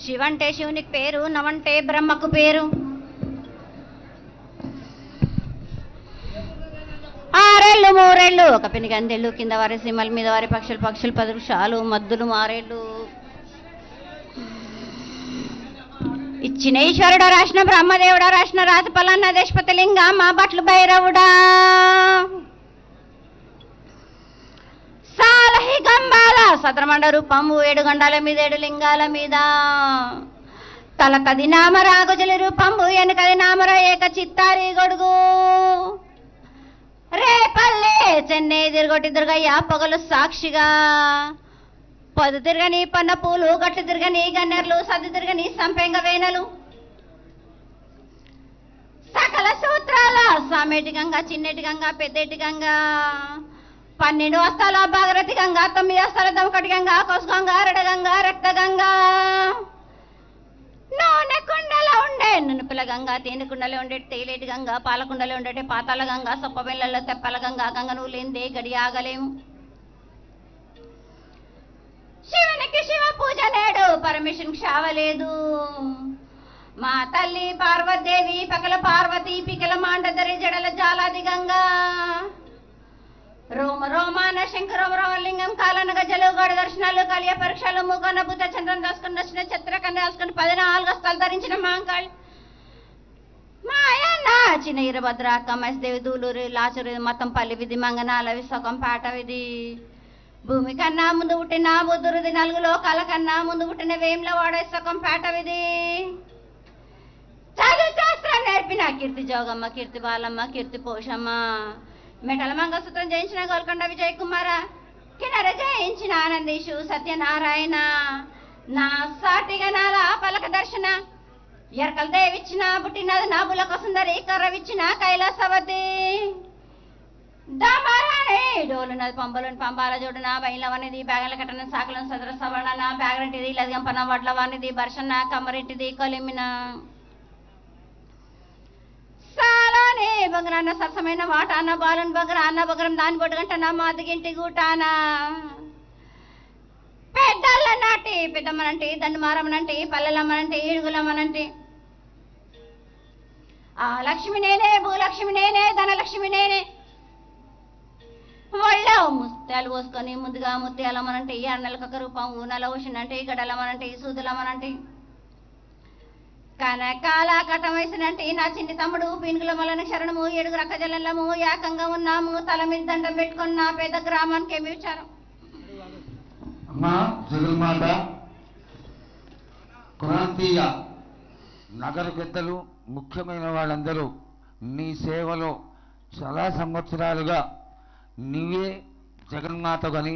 శివంటే శివునికి పేరు, నవంటే బ్రహ్మకు పేరు. ఆరేళ్ళు మూరేళ్ళు ఒక పెనికి అందెళ్ళు, కింద వారి సింహల మీద వారి పక్షులు, పక్షులు 10 వృక్షాలు, మద్దులు మారేళ్ళు. ఇచ్చిన ఈశ్వరుడా రాసిన బ్రహ్మదేవుడా రాసిన రాతి పలన్న దేశపతి లింగ మా బట్లు భైరవుడా. సాలహి గంబాల సద్రమండ రూపము 7 గండాల మీద 7 లింగాల మీద. తలకది నామరా గుజలి రూపంబు, వెనకది నామర ఏక చిత్తారి గొడుగు. రేపల్లె చెన్నై తిరగొట్టి దుర్గయ్య పొగలు సాక్షిగా. పొద్దు తిరగని పన్న పూలు, గట్లు తిరగని గన్నెర్లు, సద్దు తిరగని సంపెంగ వేనలు. సకల సూత్రాల సామేటి గంగా, చిన్నటి గంగా, పెద్దటి గంగా. 12 వస్తాల భాగరథి గంగా, 9 వస్తాల దమకటి గంగా, కొసు గంగా, రెడ గంగా, రక్త గంగా. నూనె కుండలో ఉండే నునుపుల గంగా, తేనె కుండలో ఉండే తేలేటి గంగా, పాలకుండలో ఉండేటి పాతాల గంగా, సొప్ప బెల్లలో తెప్పల గంగా. గంగ నువ్వు లేనిదే గడి ఆగలేము. శివునికి శివ పూజ నేడు, పరమేశ్వరునికి శావలేదు. మా తల్లి పార్వతీదేవి పకల పార్వతి, పికల మాండదరి జడల జాలాది గంగా. రోమ రోమాన శంకరం రోమలింగం, కాలన గజలు, గడ దర్శనాలు, కలియ పరీక్షలు, ముఖన భూత చంద్రం దాసుకుని వచ్చిన చిత్రకన్న దాసుకుని 14 హస్తాలు ధరించిన మాంకాళి మాయన్న చిన్న ఈరభద్ర కమేశ్దేవి, దూలూరి లాచూరి, మొత్తం పల్లి విధి, మంగనాల విశ్వకం పాట విధి. భూమి కన్నా ముందు పుట్టిన బుద్ధురుది, 4 లోకాల కన్నా ముందు పుట్టిన వేముల వాడ విశ్వకం పాట విధి. చదువు శాస్త్రం నేర్పిన కీర్తి జోగమ్మ, కీర్తి బాలమ్మ, కీర్తి పోషమ్మ. మెటల మంగళసూత్రం జయించిన గోల్కొండ విజయ్ కుమార, కిన్నర జయించిన ఆనందీషు సత్యనారాయణ. నా సాటిగా నాల పలక దర్శన, ఎరకల దేవిచ్చిన పుట్టినది నా బులక సుందరి, కర్రవిచ్చిన కైలాసవతి. దమరాణి డోలునది పంబలోని పంబాల జోడున, బయలవనిది బ్యాగల కట్టన, సాకలను సదర సవర్ణ, బ్యాగరంటిది లదిగంపన, వడ్ల వానిది బర్షన్న, కమ్మరింటిది కొలిమిన. సాలానే బొగరాన్న సరసమైన వాటాన, బాలుని బొగరాన్న బొగరం దాని బొడ్డుగంటన, మాదిగింటి గూటాన. పెద్దళ్ళ నాటి పెద్దమ్మనంటే, దండుమారమ్మనంటే, పల్లెలమ్మనంటే, ఈడుగులమ్మనంటే. ఆ లక్ష్మి నేనే, భూలక్ష్మి నేనే, ధనలక్ష్మి నేనే. ఒళ్ళో ముత్యాలు పోసుకొని ముందుగా ముత్యాలమ్మనంటే, 6 నెలలకు 1 రూపం, ఊనల ఓషనంటే, గడలమ్మనంటే, సూదులమ్మనంటే. కనకాల కటం వేసినంటే నా చిన్ని తమ్ముడు, పీనుగుల మలన శరణము, 7 రక్క జల్లము, ఏకంగా ఉన్నాము, తల మీద దండం పెట్టుకున్న పేద గ్రామానికి ఏమి విచారం. అమ్మా జగన్మాత, ప్రాంతీయ నగర పెద్దలు, ముఖ్యమైన వాళ్ళందరూ నీ సేవలో చాలా సంవత్సరాలుగా నీవే జగన్మాతగని,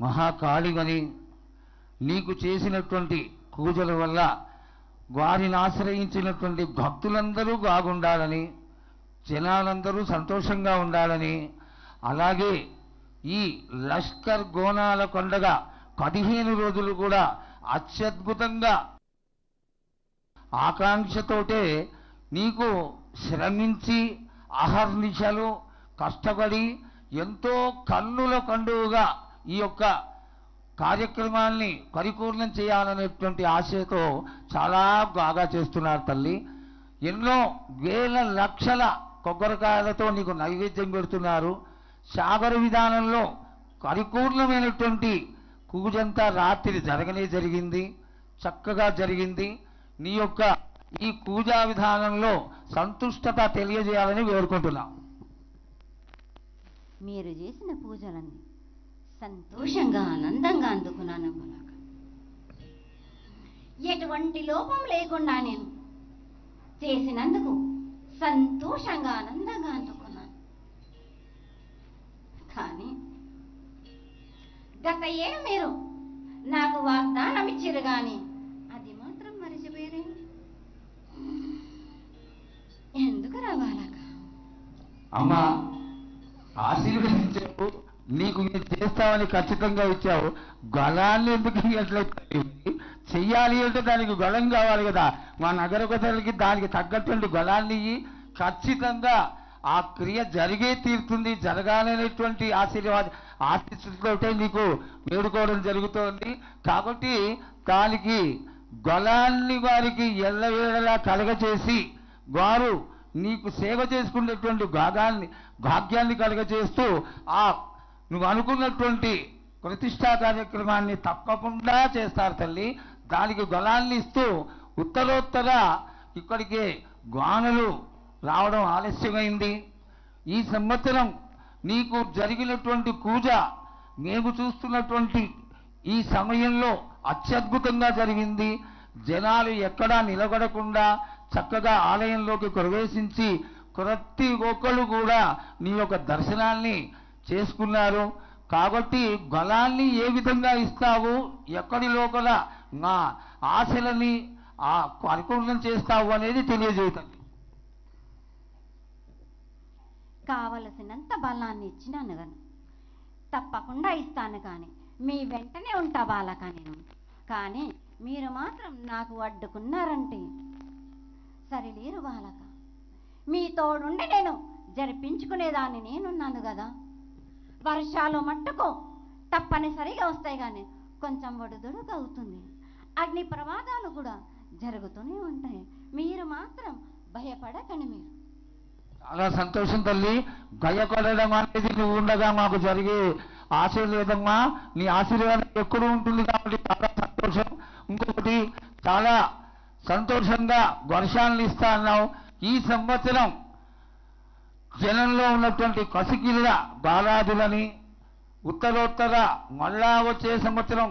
మహాకాళిగని, నీకు చేసినటువంటి పూజల వల్ల వారిని ఆశ్రయించినటువంటి భక్తులందరూ బాగుండాలని, జనాలందరూ సంతోషంగా ఉండాలని, అలాగే ఈ లష్కర్ గోనాల కొండగా 15 రోజులు కూడా అత్యద్భుతంగా ఆకాంక్షతోటే నీకు శ్రమించి అహర్నిశలు కష్టపడి ఎంతో కన్నుల కండువుగా ఈ యొక్క కార్యక్రమాల్ని పరిపూర్ణం చేయాలనేటువంటి ఆశతో చాలా బాగా చేస్తున్నారు తల్లి. ఎన్నో వేల లక్షల కొబ్బరికాయలతో నీకు నైవేద్యం పెడుతున్నారు. సాగర విధానంలో పరిపూర్ణమైనటువంటి పూజంతా రాత్రి జరిగింది, చక్కగా జరిగింది. నీ యొక్క ఈ పూజా విధానంలో సంతుష్టత తెలియజేయాలని వేడుకుంటున్నాం. మీరు చేసిన పూజలన్నీ సంతోషంగా ఆనందంగా అందుకున్నాను. ఎటువంటి లోపం లేకుండా నేను చేసినందుకు సంతోషంగా ఆనందంగా అందుకున్నాను. కానీ గత ఏడు మీరు నాకు వాగ్దానం ఇచ్చారు, కానీ అది మాత్రం మరిచిపోయారే. ఎందుకు రావాలక అమ్మా, ఆశీర్వదించావు, నీకు మీరు చేస్తామని ఖచ్చితంగా ఇచ్చావు. గళాన్ని ఎందుకు ఎట్లా చెయ్యాలి అంటే దానికి గళం కావాలి కదా. మా నగర ప్రజలకి దానికి తగ్గటువంటి గళాన్ని ఖచ్చితంగా ఆ క్రియ జరిగే తీరుతుంది, జరగాలనేటువంటి ఆశీస్సులతో నీకు వేడుకోవడం జరుగుతోంది. కాబట్టి దానికి గళాన్ని వారికి ఎల్లవేళలా కలగచేసి వారు నీకు సేవ చేసుకునేటువంటి భాగ్యాన్ని కలగచేస్తూ నువ్వు అనుకున్నటువంటి ప్రతిష్టా కార్యక్రమాన్ని తప్పకుండా చేస్తారు తల్లి. దానికి గళాన్ని ఇస్తూ ఉత్తరోత్తర ఇక్కడికి గానులు రావడం ఆలస్యమైంది. ఈ సంవత్సరం నీకు జరిగినటువంటి పూజ మేము చూస్తున్నటువంటి ఈ సమయంలో అత్యద్భుతంగా జరిగింది. జనాలు ఎక్కడా నిలబడకుండా చక్కగా ఆలయంలోకి ప్రవేశించి ప్రతి ఒక్కళ్ళు కూడా నీ యొక్క దర్శనాన్ని చేసుకున్నారు. కాబట్టి గళాన్ని ఏ విధంగా ఇస్తావు, ఎక్కడి లోపల నా ఆశలని పరిపూర్ణం చేస్తావు అనేది తెలియజేయటం. కావలసినంత బలాన్ని ఇచ్చినాను గాను తప్పకుండా ఇస్తాను, కానీ మీ వెంటనే ఉంటా బాలక నేను. కానీ మీరు మాత్రం నాకు అడ్డుకున్నారంటే సరిలేరు బాలక. మీ తోడుండి నేను జరిపించుకునేదాన్ని నేనున్నాను కదా. వర్షాలు మట్టుకు తప్పనిసరిగా వస్తాయి, కానీ కొంచెం ఒడిదుడుకు అవుతుంది. అగ్ని ప్రమాదాలు కూడా జరుగుతూనే ఉంటాయి. మీరు మాత్రం భయపడకండి. మీరు చాలా సంతోషం తల్లి. భయపడడం అనేది నువ్వు ఉండగా మాకు జరిగే ఆశ లేదమ్మా. నీ ఆశీర్వాదం ఎప్పుడు ఉంటుంది కాబట్టి చాలా సంతోషం. ఇంకొకటి చాలా సంతోషంగా వర్షాలను ఇస్తా అన్నావు. ఈ సంవత్సరం జనంలో ఉన్నటువంటి కసికిళ్ళ బాలాదులని ఉత్తరోత్తర మళ్ళా వచ్చే సంవత్సరం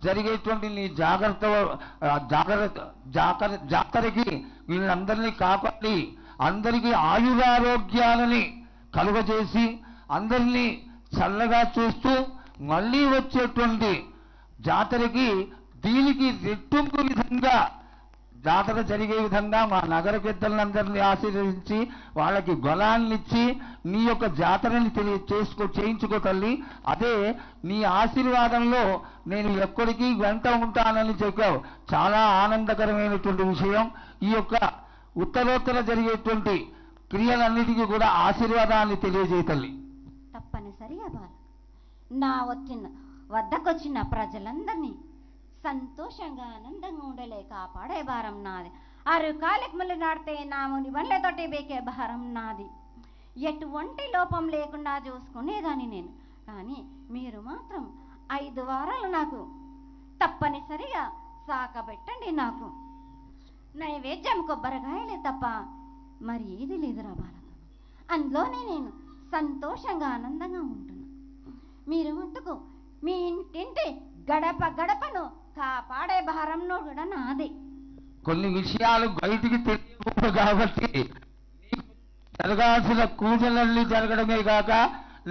జరిగేటువంటి నీ జాతరకి వీళ్ళందరినీ కాపాడి అందరికీ ఆయురారోగ్యాలని కలుగజేసి అందరినీ చల్లగా చూస్తూ మళ్ళీ వచ్చేటువంటి జాతరకి దీనికి రెట్టింపు విధంగా జాతర జరిగే విధంగా మా నగర పెద్దలందరినీ ఆశీర్వదించి వాళ్ళకి గళాన్నిచ్చి నీ యొక్క జాతరని చేయించుకో తల్లి. అదే నీ ఆశీర్వాదంలో నేను ఎక్కడికి వెంట ఉంటానని చెప్పావు. చాలా ఆనందకరమైనటువంటి విషయం. ఈ యొక్క ఉత్తరోత్తర జరిగేటువంటి క్రియలన్నిటికీ కూడా ఆశీర్వాదాన్ని తెలియజేయ తల్లి. తప్పనిసరిగా బాల, నా వద్దకొచ్చిన ప్రజలందరినీ సంతోషంగా ఆనందంగా ఉండలే కాపాడే భారం నాది. ఆరు కాలెక్ములు నాడితే నాముని బండ్లతోటి బేకే భారం నాది. ఎటువంటి లోపం లేకుండా చూసుకునేదాన్ని నేను. కానీ మీరు మాత్రం 5 వారాలు నాకు తప్పనిసరిగా సాకబెట్టండి. నాకు నైవేద్యం కొబ్బరికాయలే తప్ప మరి ఏది లేదురా బాలక. అందులోనే నేను సంతోషంగా ఆనందంగా ఉంటున్నా. మీరు మట్టుకు మీ ఇంటింటి గడప గడపను కాపాడే భారంలో కూడా నాదే. కొన్ని విషయాలు బయటికి తెలియకూడదు కాబట్టి జరగాల్సిన పూజలన్నీ జరగడమే కాక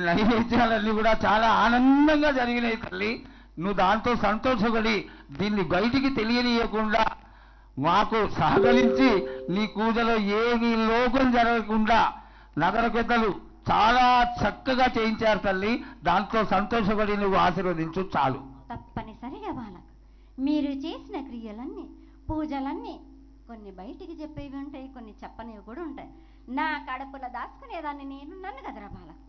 నైవేద్యాలన్నీ కూడా చాలా ఆనందంగా జరిగినాయి తల్లి. నువ్వు దాంతో సంతోషపడి దీన్ని బయటికి తెలియనీయకుండా మాకు సహకరించి నీ పూజలో ఏమీ లోపం జరగకుండా నగర పెద్దలు చాలా చక్కగా చేయించారు తల్లి. దాంతో సంతోషపడి నువ్వు ఆశీర్వదించు చాలు. తప్పనిసరిగా బాలక, మీరు చేసిన క్రియలన్నీ పూజలన్నీ కొన్ని బయటికి చెప్పేవి ఉంటాయి, కొన్ని చెప్పనివి కూడా ఉంటాయి. నా కడుపులో దాచుకునేదాన్ని నేనున్నాను కదరా బాలక.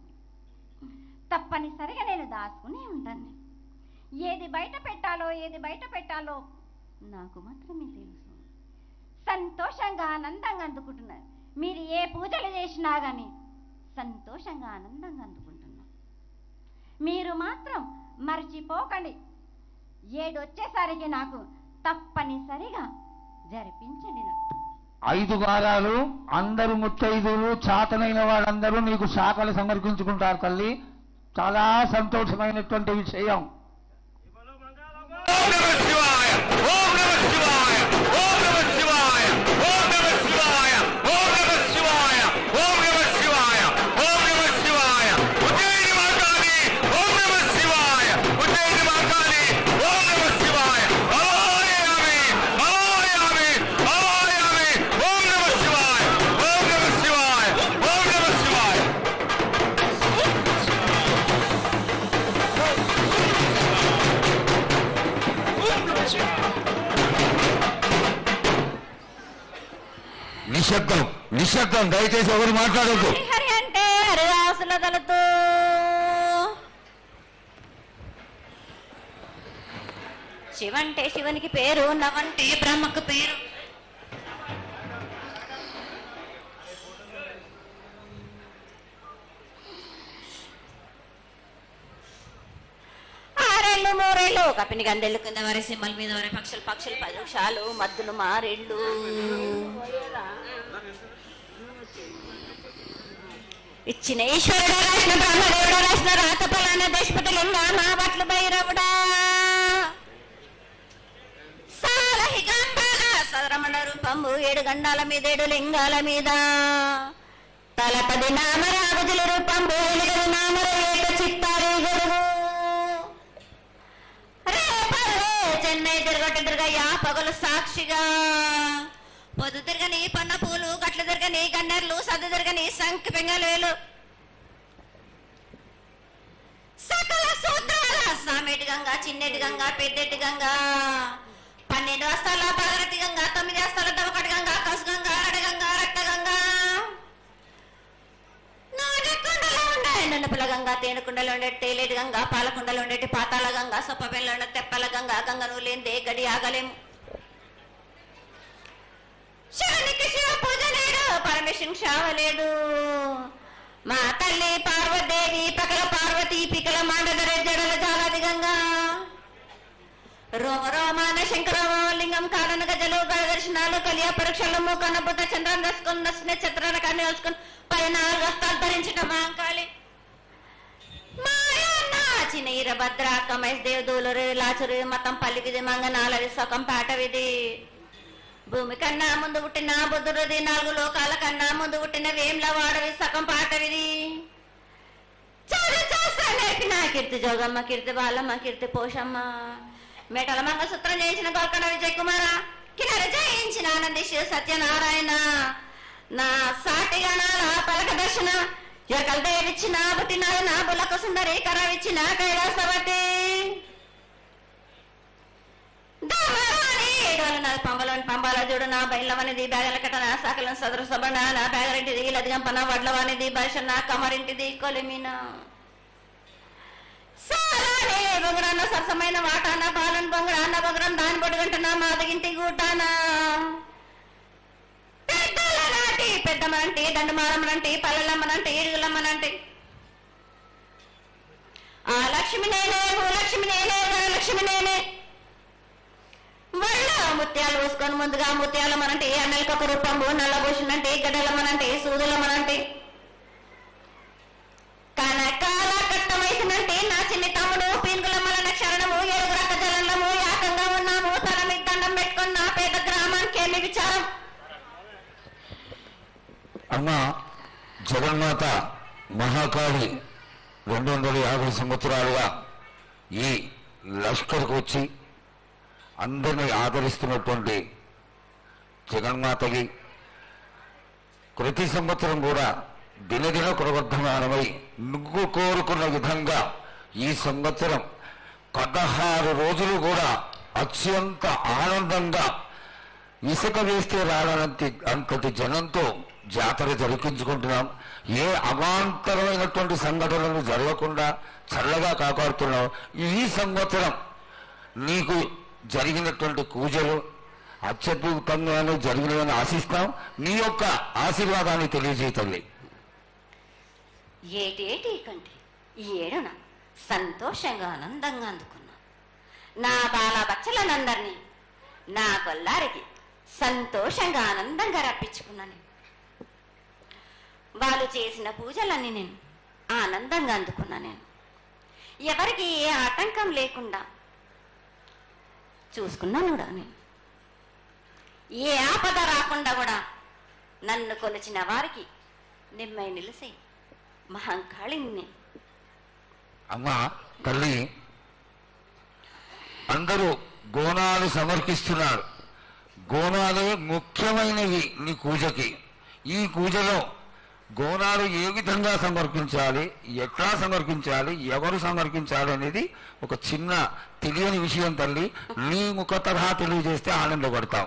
తప్పనిసరిగా నేను దాచుకునే ఉంటాను. ఏది బయట పెట్టాలో నాకు మాత్రమే తెలుసు. సంతోషంగా ఆనందంగా అందుకుంటున్నారు. మీరు ఏ పూజలు చేసినా కానీ సంతోషంగా ఆనందంగా అందుకుంటున్నారు. మీరు మాత్రం మర్చిపోకండి. 7 వచ్చేసరికి నాకు తప్పనిసరిగా జరిపించండి. నాకు 5 వారాలు అందరూ ముత్తైదులు చాతనైన వాళ్ళందరూ నీకు శాఖలు సమర్పించుకుంటారు తల్లి. చాలా సంతోషమైనటువంటి విషయం. నిశ్శబ్దం దయచేసి ఎవరు మాట్లాడొద్దు. తులదలుతూ శివంటే శివునికి పేరు, నవంటే బ్రహ్మకు పేరు. ఆరేళ్ళు మూరేళ్ళు కపిని గందెళ్ళు కింద వరే సింహల మీద వరే పక్షులు పక్షులు పరుషాలు మద్దులు మారేళ్ళు. ఇచ్చిన ఈశ్వరుడు రాసిన బ్రహ్మదేవుడు రాసిన రాత ఫలాన దేశపతి లింగా మా బట్లు భైరవుడా సదరమణ రూపంబు 7 గండాల మీద 7 లింగాల మీద తలపది నామరాగుజుల రూపంబు 8 నామర ఏక చిత్తారి గురువు రేపల్లే చెన్నై తిరగొట్టు తిరగయ్యా పగలు సాక్షిగా పొద్దు తిరగని పన్న పూలు గట్లు తిరగని గన్నెర్లు సద్దు తిరగని సంఖ్య పెంగలేలు సకల సూత్రాల సామెటి గంగా చిన్నెటి గంగా పెద్దెటి గంగా 12 హస్తాల భాగరథి గంగా 9 హస్తాల దవకటి గంగా కసు గంగా అడగంగా రక్త గంగా నాగకుండలో ఉండే నన్నపల గంగా తేనెకుండలో ఉండే తేలేటి గంగా పాలకుండలో ఉండేటి పాతాల గంగా సొప్పబెల్లో ఉండే తెప్పల గంగా గంగను లేందే గడి ఆగలేము. శివునికి శివ పూజ లేడు, పరమేశ్వరునికి శావలేడు. మా తల్లి పార్వదేవి పకల పార్వతి పికల మాండదర జడల జాలాది గంగా రోమ రోమాన శంకరలింగం కారణ గజలు దర్శనాలు కలియ పరీక్షలు మూకన బుద్ధ చంద్రం దసుకొని నచ్చిన చిత్రాల కానీ వేసుకొని 14 హస్తాలు ధరించిన మాంకాళి మాయన్న చిన్న ఈరభద్ర కమేష్ దేవ్ దూలరు లాచురు మతం పల్లి విధి మంగనాలరి సొకం పాట విధి భూమి కన్నా ముందు పుట్టిన బుద్ధుడిది 4 లోకాల కన్నా ముందు పుట్టిన వేమ్ల వాడవి సగం పాట విధి నేర్పిన కీర్తి జోగమ్మ కీర్తి బాలమ్మ కీర్తి పోషమ్మ మేటల మంగళసూత్రం చేయించిన గోల్కొండ విజయ్ కుమార కిన్నెర జయించిన ఆనందిషు సత్యనారాయణ నా సాటిగా నా పలక దర్శన ఎకల దేవిచ్చిన పుట్టినాడు నా బులకు సుందరి కరవిచ్చిన కైలాసవతి పంబలోని పంబాల చూడు నా బయలవనిది బ్యాగల కట్ట నా సాకలను సదరు సభ నా బ్యాగరింటిది లదిగంపన వడ్లవానిది బర్షన్న కమరింటిది కొలిమిన సారానే బొంగరాన్న సరసమైన వాటాన బాలన్ బొంగరాన్న బొంగరం దాని బొడుగంటున్నా మాదగింటి గూటానా పెద్దల నాటి పెద్దమ్మనంటి దండమారమ్మనంటి పల్లెలమ్మనంటి ఈడుగులమ్మనంటి ఆ లక్ష్మి నేనే భూలక్ష్మి నేనే ధనలక్ష్మి నేనే వల్ల ముత్యాలు పోసుకొని ముందుగా ముత్యాలమ్మనంటే అన్నలకి ఒక రూపంబు నల్లబోషునంటే గడ్డలమ్మనంటే సూదులమ్మనంటే కనకాల కట్ట వయసునంటే నా చిన్ని తమ్ముడు పీనుగులమ్మలన్న క్షరణము 7 రక జలంలము యాకంగా ఉన్నాము తల మీకు దండం పెట్టుకుని నా పేద గ్రామానికి ఏమి విచారం. అమ్మ జగన్మాత మహాకాళి 250 సంవత్సరాలుగా ఈ లష్కర్కు వచ్చి అందరినీ ఆదరిస్తున్నటువంటి జగన్మాతకి ప్రతి సంవత్సరం కూడా దినదిన ప్రవర్ధమానమై నువ్వు కోరుకున్న విధంగా ఈ సంవత్సరం 16 రోజులు కూడా అత్యంత ఆనందంగా ఇసుక వేస్తే అంతటి జనంతో జాతర జరిపించుకుంటున్నాం. ఏ అవాంతరమైనటువంటి సంఘటనలు జరగకుండా చల్లగా కాపాడుతున్నాం. ఈ సంవత్సరం నీకు జరిగినటువంటి పూజలు అత్యద్భుతంగానే జరిగినవని ఆశిస్తాం. నీ యొక్క ఆశీర్వాదాన్ని తెలియజేయండి. ఏటేటి కంటే ఈ ఏడున సంతోషంగా ఆనందంగా అందుకున్నా నా బాల బచ్చలనందరినీ నా కొల్లారికి సంతోషంగా ఆనందంగా రప్పించుకున్నాను. వాళ్ళు చేసిన పూజలన్నీ నేను ఆనందంగా అందుకున్నా. నేను ఎవరికి ఏ ఆటంకం లేకుండా చూసుకున్నాను కూడా. నేను ఏ ఆపద రాకుండా కూడా నన్ను కొలిచిన వారికి నిమ్మై నిలిసే మహంకాళిని. అమ్మా తల్లి, అందరూ గోనాలు సమర్పిస్తున్నారు. గోనాలు ముఖ్యమైనవి నీ పూజకి. ఈ పూజలో గోనాలు ఏ విధంగా సమర్పించాలి, ఎట్లా సమర్పించాలి, ఎవరు సమర్పించాలి అనేది ఒక చిన్న తెలియని విషయం తల్లి. నీ ముఖ తరహా తెలియజేస్తే ఆనందపడతాం.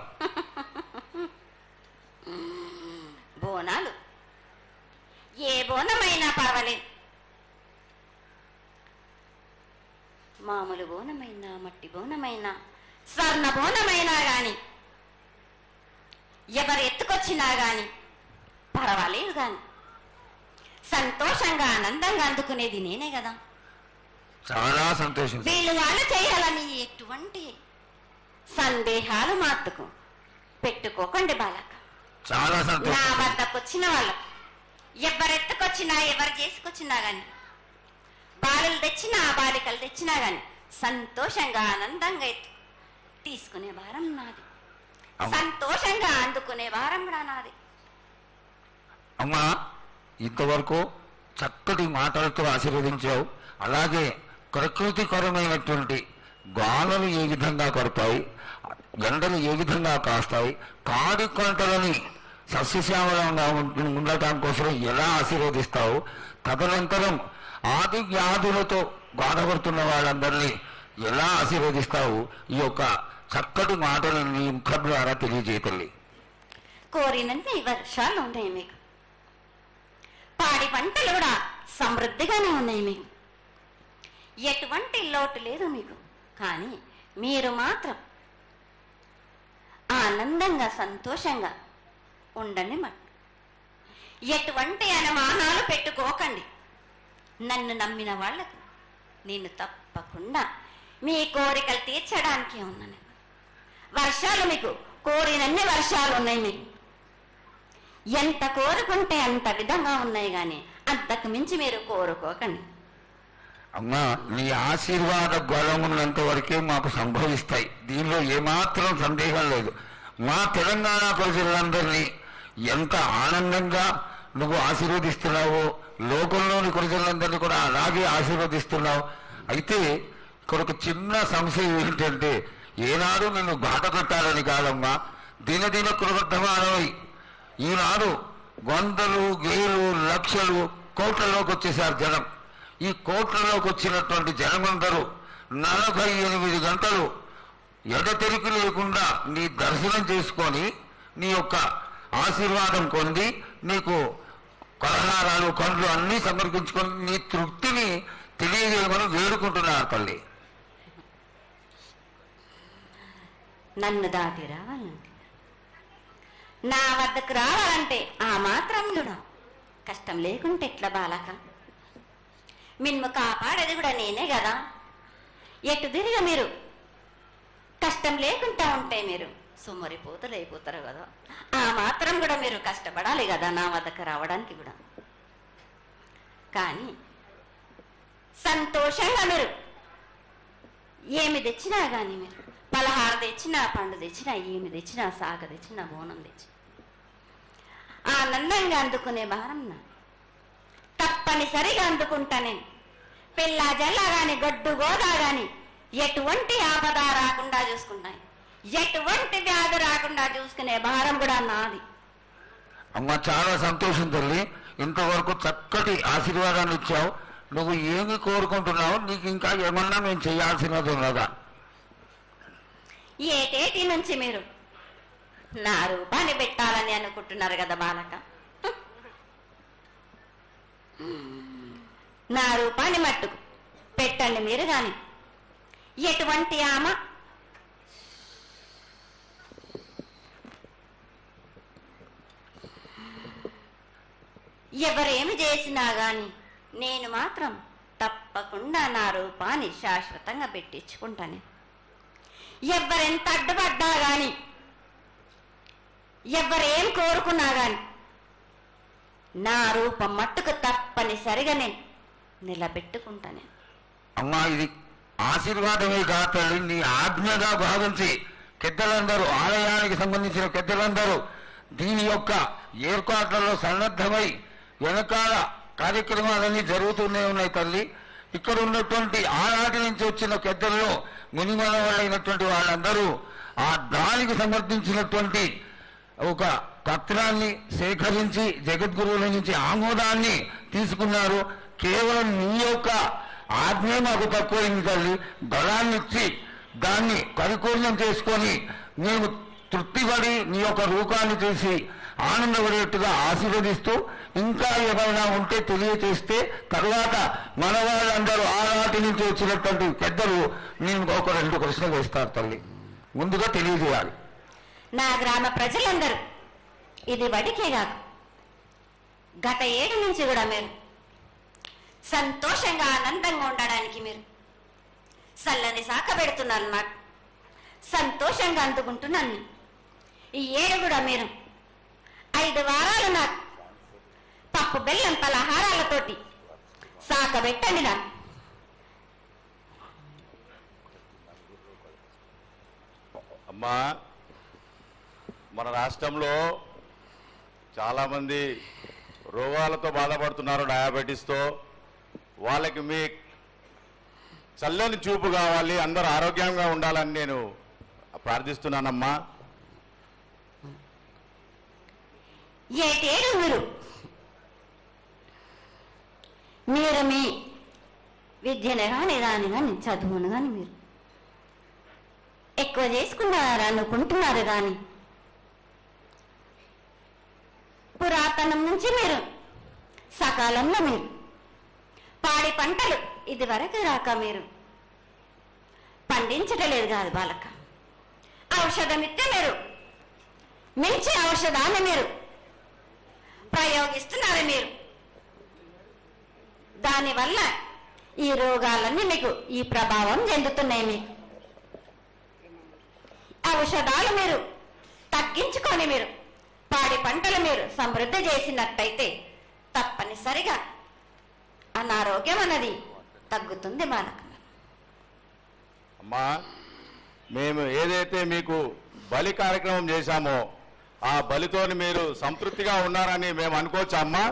బోనాలు ఏ బోనమైనా పర్వాలేదు, మామూలు బోనమైనా మట్టి బోనమైనా స్వర్ణ బోనమైనా గాని ఎవరు ఎత్తుకొచ్చినా గాని పర్వాలేదు గాని సంతోషంగా ఆనందంగా అందుకునేది నేనే కదా. చాలా సంతోషం. వీళ్ళు వాళ్ళు చేయాలని ఎటువంటి సందేహాలు మాత్రకు పెట్టుకోకండి బాలక. చాలా సంతోషం. నా వద్దకు వచ్చిన వాళ్ళకు ఎవరెత్తుకొచ్చినా ఎవరు చేసుకొచ్చినా గాని బాలులు తెచ్చినా బాలికలు తెచ్చినా గాని సంతోషంగా ఆనందంగా తీసుకునే భారం నాది, సంతోషంగా అందుకునే భారం కూడా నాది. అమ్మా, ఇంతవరకు చక్కటి మాటలతో ఆశీర్వదించావు. అలాగే ప్రకృతికరమైనటువంటి గాలులు ఏ విధంగా కొడతాయి, ఎండలు ఏ విధంగా కాస్తాయి, కాడి కొంటలని సస్యశ్యామలంగా ఉండటం కోసం ఎలా ఆశీర్వదిస్తావు, తదనంతరం ఆది వ్యాధులతో బాధపడుతున్న వాళ్ళందరినీ ఎలా ఆశీర్వదిస్తావు, ఈ యొక్క చక్కటి మాటలను నీ ముఖం ద్వారా తెలియజేయతల్లి. కోరినంత వర్షాలు ఉన్నాయి మీకు, పాడి పంటలు కూడా సమృద్ధిగానే ఉన్నాయి మీకు, ఎటువంటి లోటు లేదు మీకు. కానీ మీరు మాత్రం ఆనందంగా సంతోషంగా ఉండండి. ఎటువంటి అనుమానాలు పెట్టుకోకండి. నన్ను నమ్మిన వాళ్లకు నేను తప్పకుండా మీ కోరికలు తీర్చడానికి ఉన్నాను. వర్షాలు మీకు కోరినన్ని వర్షాలు ఉన్నాయి మీకు, ఎంత కోరుకుంటే అంత విధంగా ఉన్నాయి కానీ అంతకు మించి మీరు కోరుకోకండి. అమ్మా, నీ ఆశీర్వాద గొలం ఉన్నంత వరకే మాకు సంభవిస్తాయి, దీనిలో ఏమాత్రం సందేహం లేదు. మా తెలంగాణ ప్రజలందరినీ ఎంత ఆనందంగా నువ్వు ఆశీర్వదిస్తున్నావో లోకంలోని ప్రజలందరినీ కూడా అలాగే ఆశీర్వదిస్తున్నావు. అయితే ఇక్కడ ఒక చిన్న సంశయం ఏంటంటే, ఏనాడు నిన్ను బాధ పెట్టాలని కాదమ్మా, దినదిన కృతమానమై ఈనాడు వందలు వేలు లక్షలు కోట్లలోకి వచ్చేసారు జనం. ఈ కోట్లలోకి వచ్చినటువంటి జనమందరూ 48 గంటలు ఎడతెరికి లేకుండా నీ దర్శనం చేసుకొని నీ యొక్క ఆశీర్వాదం పొంది నీకు పలహారాలు పండ్లు అన్నీ సమర్పించుకొని నీ తృప్తిని తెలియజేయమని వేడుకుంటున్నారు తల్లి. నన్ను దాటి రావాలంటే, నా వద్దకు రావాలంటే ఆ మాత్రం కూడా కష్టం లేకుంటే ఎట్లా బాలక? మిన్ను కాపాడేది కూడా నేనే కదా. ఎటు తిరిగి మీరు కష్టం లేకుండా ఉంటే మీరు సొమ్మరిపోతలు అయిపోతారు కదా. ఆ మాత్రం కూడా మీరు కష్టపడాలి కదా నా వద్దకు రావడానికి కూడా. కానీ సంతోషంగా మీరు ఏమి తెచ్చినా కానీ, మీరు పలహారం తెచ్చినా, పండు తెచ్చినా, ఏమి తెచ్చినా, సాగ తెచ్చినా, బోనం తెచ్చినా ఆనందంగా అందుకునే భారం నా తప్పనిసరిగా అందుకుంటా నేను. పిల్ల జల్లా గాని గొడ్డు గోదా గాని ఎటువంటి ఆపద రాకుండా చూసుకుంటాయి, ఎటువంటి వ్యాధి రాకుండా చూసుకునే భారం కూడా నాది. అమ్మ, చాలా సంతోషం తల్లి. ఇంతవరకు చక్కటి ఆశీర్వాదాన్ని ఇచ్చావు. నువ్వు ఏమి కోరుకుంటున్నావు, నీకు ఇంకా ఏమన్నా మేము చేయాల్సినది ఉన్నదా? ఏటేటి నుంచి మీరు నా రూపాన్ని పెట్టాలని అనుకుంటున్నారు కదా బాలక. నా రూపాన్ని మట్టుకు పెట్టండి మీరు గాని. ఎటువంటి ఆమె ఎవరేమి చేసినా గాని నేను మాత్రం తప్పకుండా నా రూపాన్ని శాశ్వతంగా పెట్టించుకుంటాను. ఎవరెంత అడ్డుపడ్డా గాని, ఎవరేం కోరుకున్నా గాని నా రూపం మట్టుకు తప్పనిసరిగా నేను నిలబెట్టుకుంటాను. అమ్మా, ఇది ఆశీర్వాదమే కాదు, నీ ఆజ్ఞగా భావించి పెద్దలందరూ, ఆలయానికి సంబంధించిన పెద్దలందరూ దీని యొక్క ఏర్పాట్లలో సన్నద్ధమై వెనకాల కార్యక్రమాలన్నీ జరుగుతూనే ఉన్నాయి తల్లి. ఇక్కడ ఉన్నటువంటి ఆనాటి నుంచి వచ్చిన పెద్దల్లో మునిమల వాళ్ళైనటువంటి వాళ్ళందరూ ఆ దానికి సమర్పించినటువంటి ఒక పత్రాన్ని సేకరించి జగద్గురువుల నుంచి ఆమోదాన్ని తీసుకున్నారు. కేవలం నీ యొక్క ఆజ్ఞే మాకు తక్కువైంది తల్లి. బలాన్ని ఇచ్చి దాన్ని పరిపూర్ణం చేసుకొని మేము తృప్తిపడి నీ యొక్క రూపాన్ని చూసి ఆనందపడేట్టుగా ఆశీర్వదిస్తూ ఇంకా ఏమైనా ఉంటే తెలియచేస్తే తర్వాత మన వాళ్ళందరూ ఆనాటి నుంచి వచ్చినటువంటి పెద్దలు నేను ఒక 2 ప్రశ్నలు వేస్తారు తల్లి. ముందుగా తెలియజేయాలి. నా గ్రామ ప్రజలందరూ ఇది వడికే కాదు, గత 7 నుంచి కూడా మీరు సంతోషంగా ఆనందంగా ఉండడానికి మీరు చల్లని సాక పెడుతున్నారు. నాకు సంతోషంగా అందుకుంటున్నాను. ఈ 7 కూడా మీరు 5 వారాలు నాకు పప్పు బెల్లం పలహారాలతోటి సాక పెట్టండి. నాకు అమ్మా, మన రాష్ట్రంలో చాలామంది రోగాలతో బాధపడుతున్నారు, డయాబెటీస్తో. వాళ్ళకి మీ చల్లని చూపు కావాలి, అందరూ ఆరోగ్యంగా ఉండాలని నేను ప్రార్థిస్తున్నానమ్మా. 7 మీరు మీ విద్యను కానీ దాని కానీ చదువును కానీ మీరు ఎక్కువ చేసుకున్నారు అనుకుంటున్నారు. కానీ పురాతనం నుంచి మీరు సకాలంలో మీరు పాడి పంటలు ఇది వరకు రాక మీరు పండించటలేదు కాదు బాలక. ఔషధం ఇస్తే మీరు మించి ఔషధాన్ని మీరు ప్రయోగిస్తున్నారు. మీరు దానివల్ల ఈ రోగాలన్నీ మీకు ఈ ప్రభావం చెందుతున్నాయి. మీకు ఔషధాలు మీరు తగ్గించుకొని మీరు పాడి పంటలు మీరు సమృద్ధి చేసినట్టయితే తప్పనిసరిగా అనారోగ్యం అన్నది తగ్గుతుంది బాలక. అమ్మా, మేము ఏదైతే మీకు బలి కార్యక్రమం చేశామో ఆ బలితోని మీరు సంతృప్తిగా ఉన్నారని మేము అనుకోవచ్చా అమ్మా?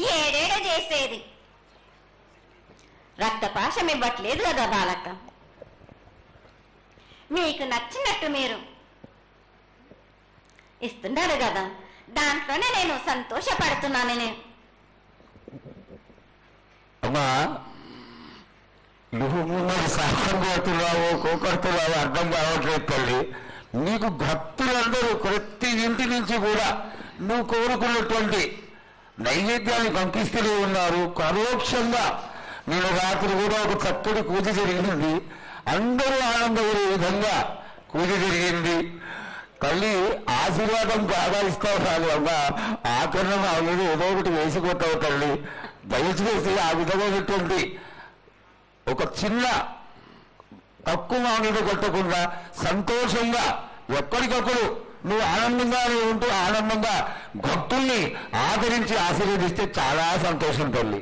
7 చేసేది రక్తపాశం ఇవ్వట్లేదు కదా బాలక. మీకు నచ్చినట్టు మీరు ఇస్తున్నారు కదా, దాంట్లోనే నేను సంతోషపడుతున్నాను. నేను అమ్మా, నువ్వు మరి సాహసం కోరుతున్నావో కోకడుతున్నావో అర్థం కావట్లేదు తల్లి. నీకు భక్తులందరూ ప్రతి ఇంటి నుంచి కూడా నువ్వు కోరుకున్నటువంటి నైవేద్యాన్ని పంపిస్తూనే ఉన్నారు. పరోక్షంగా నేను రాత్రి కూడా ఒక చక్కటి పూజ జరిగింది. అందరూ ఆనందపడే విధంగా పూజ జరిగింది. తల్లి ఆశీర్వాదం బాగా ఇస్తావు కాదు అమ్మా, ఆకరణ మా మీద ఏదో ఒకటి వేసిపోతావు తల్లి. దయచేసి ఆ విధమైనటువంటి ఒక చిన్న తక్కువ మా మీద కొట్టకుండా సంతోషంగా ఎప్పటికప్పుడు నువ్వు ఆనందంగానే ఉంటూ ఆనందంగా భక్తుల్ని ఆదరించి ఆశీర్వదిస్తే చాలా సంతోషం తల్లి.